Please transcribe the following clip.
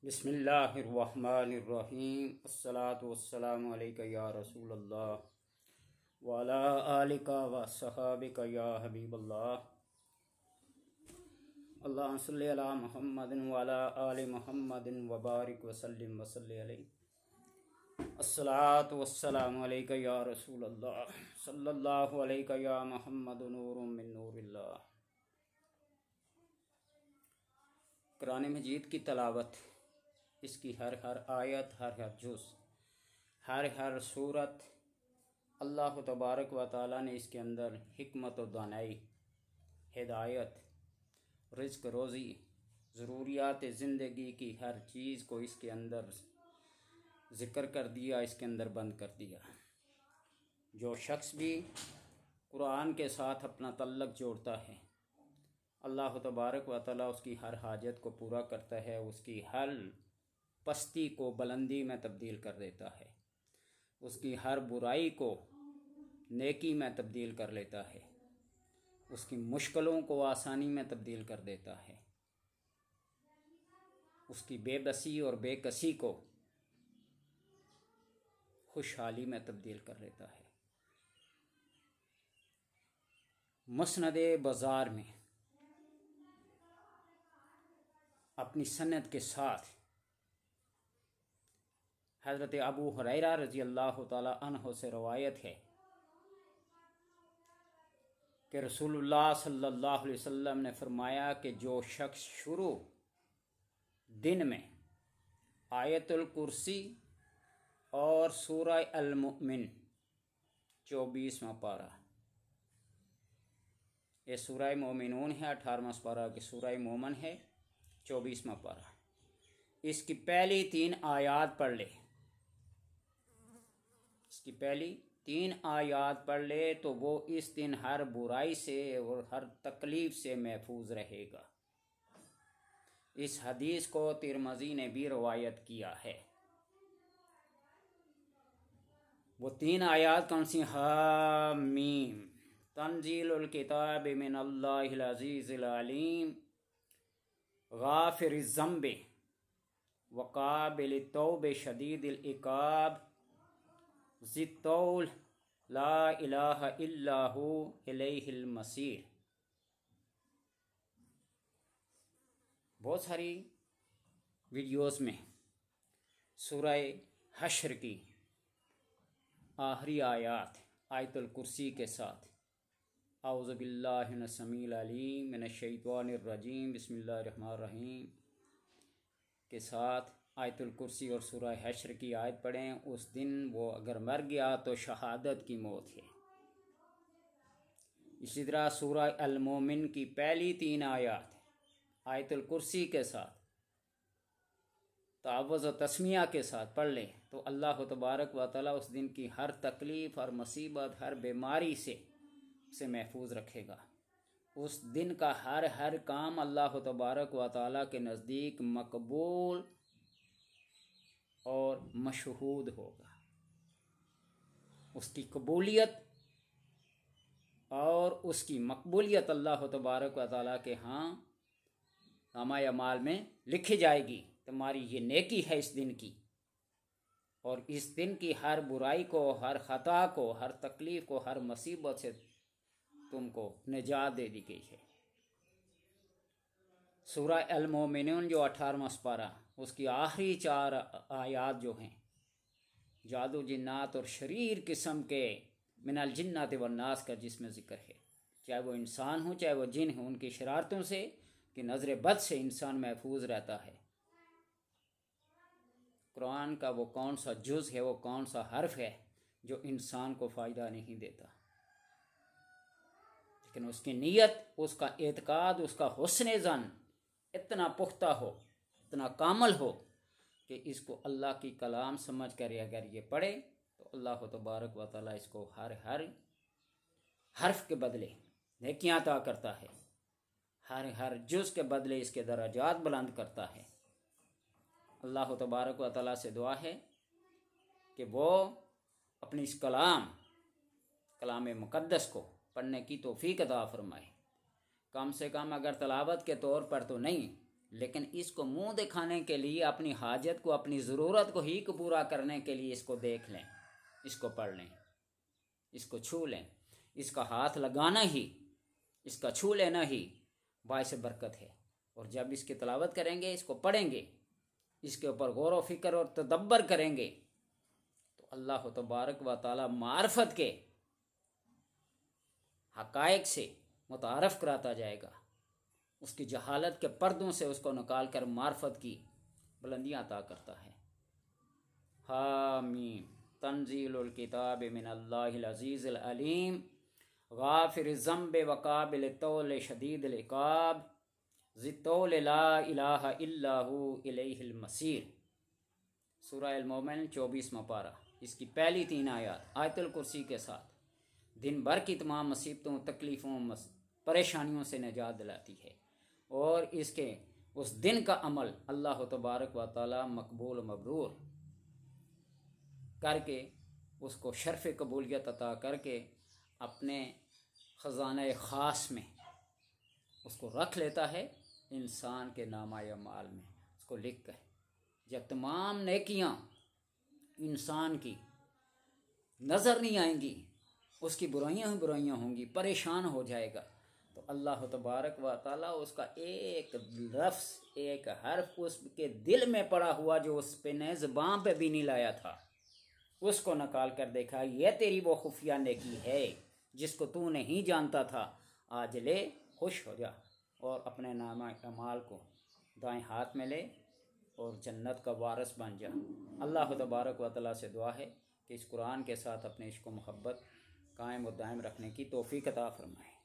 बिस्मिल्लाहिर्रहमानिर्रहीम। अस्सलातु वस्सलामु अलैका या रसूलल्लाह व अला आलिका व सहाबिका या हबीबल्लाह। अल्लाहुम्मा सल्लि अला मुहम्मदिन व अला आलि मुहम्मदिन व बारिक व सल्लिम व सल्लि अलैहि। अस्सलातु वस्सलामु अलैका या रसूलल्लाह सल्लल्लाहु अलैका या मुहम्मद नूरुम मिन नूरिल्लाह। कुरान मजीद की तलावत, इसकी हर हर आयत, हर हर जुज़, हर हर सूरत, अल्लाह तबारक व तआला ने इसके अंदर हिकमत व दानाई, हिदायत, रिज़्क रोज़ी, ज़रूरियात ज़िंदगी की हर चीज़ को इसके अंदर ज़िक्र कर दिया, इसके अंदर बंद कर दिया। जो शख्स भी कुरान के साथ अपना तल्लक जोड़ता है, अल्लाह तबारक व तआला उसकी हर हाजत को पूरा करता है, उसकी हर पस्ती को बुलंदी में तब्दील कर देता है, उसकी हर बुराई को नेकी में तब्दील कर लेता है, उसकी मुश्किलों को आसानी में तब्दील कर देता है, उसकी बेबसी और बेकसी को खुशहाली में तब्दील कर लेता है। मुस्नद बाज़ार में अपनी सनद के साथ हज़रत अबू हुरैरा रज़ी अल्लाह ताला अन्हु से रवायत है कि रसूलुल्लाह सल्लल्लाहु अलैहि वसल्लम ने फरमाया कि जो शख्स शुरू दिन में आयतुल कुर्सी और सूरह अल मुमिन 24वां पारा, ये सूरह मोमिनून है, 18वां पारा की सूरह मोमिन है, 24वां पारा, इसकी पहली 3 आयात पढ़ ले, इसकी पहली 3 आयात पढ़ ले तो वो इस दिन हर बुराई से और हर तकलीफ से महफूज रहेगा। इस हदीस को तिरमिज़ी ने भी रवायत किया है। वो 3 आयात कौन सी? हामीम तंजीलुल किताब मिनल्लाहिल अज़ीज़िल अलीम गाफ़िरिज़ ज़ंबि व क़ाबिलित तौब शदीदिल इक़ाब ज़ित्तौल ला इलाहा इल्लाहु इलैहिल मसीर। बहुत सारी वीडियोस में सूरह हश्र की आखिरी आयत आयतुल कुर्सी के साथ औज़ु बिल्लाहि मिनश समील अलीम मिनश शैतानिर रजीम बिस्मिल्लाहिर रहमानिर रहीम के साथ आयतुल कुर्सी और सूरह हश्र की आयत पढ़ें। उस दिन वो अगर मर गया तो शहादत की मौत है। इसी तरह सूरह अल मोमिन की पहली 3 आयत आयतुल कुर्सी के साथ तावज़ व तस्मिया के साथ पढ़ लें तो अल्लाह तबारक व तआला उस दिन की हर तकलीफ़, हर मुसीबत, हर बीमारी से उसे महफूज रखेगा। उस दिन का हर हर काम अल्लाह तबारक व तआला के नज़दीक मकबूल और मशहूद होगा। उसकी कबूलियत और उसकी मकबूलियत अल्लाह तबारक व तआला के यहाँ नामा अमाल में लिखी जाएगी। तुम्हारी ये नेकी है इस दिन की, और इस दिन की हर बुराई को, हर ख़ता को, हर तकलीफ़ को, हर मुसीबत से तुमको निजात दे दी गई है। सूरह अल मोमिनून जो 18वां पारा, उसकी आखिरी 4 आयात जो हैं जादू जिन्नात और शरीर किस्म के मिनल जिन्नात व नास का जिसमें ज़िक्र है, चाहे वो इंसान हो चाहे वो जिन हो, उनकी शरारतों से कि नज़र बद से इंसान महफूज रहता है। कुरान का वो कौन सा जुज़ है, वो कौन सा हर्फ है जो इंसान को फ़ायदा नहीं देता, लेकिन उसकी नीयत, उसका एतकाद, उसका हुस्न ज़न इतना पुख्ता हो, इतना कामल हो कि इसको अल्लाह की कलाम समझ कर अगर ये पढ़े तो अल्लाह तबारक व तआला इसको हर हर हर्फ के बदले नेकियां अता करता है, हर हर जुज़ के बदले इसके दराजात बुलंद करता है। अल्लाह तबारक व तआला से दुआ है कि वो अपनी इस कलाम मुक़द्दस को पढ़ने की तौफ़ीक अता फरमाए। कम से कम अगर तलावत के तौर पर तो नहीं, लेकिन इसको मुंह दिखाने के लिए, अपनी हाजत को, अपनी ज़रूरत को ही पूरा करने के लिए इसको देख लें, इसको पढ़ लें, इसको छू लें। इसका हाथ लगाना ही, इसका छू लेना ही बाइस बरकत है। और जब इसकी तलावत करेंगे, इसको पढ़ेंगे, इसके ऊपर गौर व फिक्र और तदब्बर करेंगे, तो अल्लाह तबारक व तआला मार्फत के हक़ाइक़ से मुतारफ़ कराता जाएगा। उसकी जहालत के पर्दों से उसको निकाल कर मार्फत की बुलंदियाँ अता करता है। हामीम तंज़ीलुल किताब मिनल्लाहिल अज़ीज़िल अलीम गाफ़िर ज़म्ब व काबिल तौल शदीदिल इक़ाब ज़ित्तौल ला इलाहा इल्ला हु इलैहिल मसीर। सूरह अल-मोमिन 24वां पारा। इसकी पहली 3 आयत आयतुल कुर्सी के साथ दिन भर की तमाम मुसीबतों, तकलीफ़ों, परेशानियों से निजात दिलाती है। और इसके उस दिन का अमल अल्लाह तबारक व तआला मकबूल मबरूर करके उसको शर्फ़ कबूलियत अता करके अपने ख़ज़ाने ख़ास में उसको रख लेता है, इंसान के नामा माल में उसको लिख कर। जब तमाम नेकियां इंसान की नज़र नहीं आएंगी, उसकी बुराइयां ही बुराइयां होंगी, परेशान हो जाएगा, तो अल्लाह तबारक व तआला उसका एक लफ्ज़, एक हर्फ उसके दिल में पड़ा हुआ जो उस पे ने ज़बान पे भी नहीं लाया था, उसको निकाल कर देखा, यह तेरी वो खुफिया नेकी है जिसको तू नहीं जानता था, आज ले, खुश हो जा और अपने नामा अमाल को दाएं हाथ में ले और जन्नत का वारिस बन जा। अल्लाह तबारक व तआला से दुआ है कि इस कुरान के साथ अपने इश्क व मोहब्बत कायम और दायम रखने की तौफीक अता फरमाए।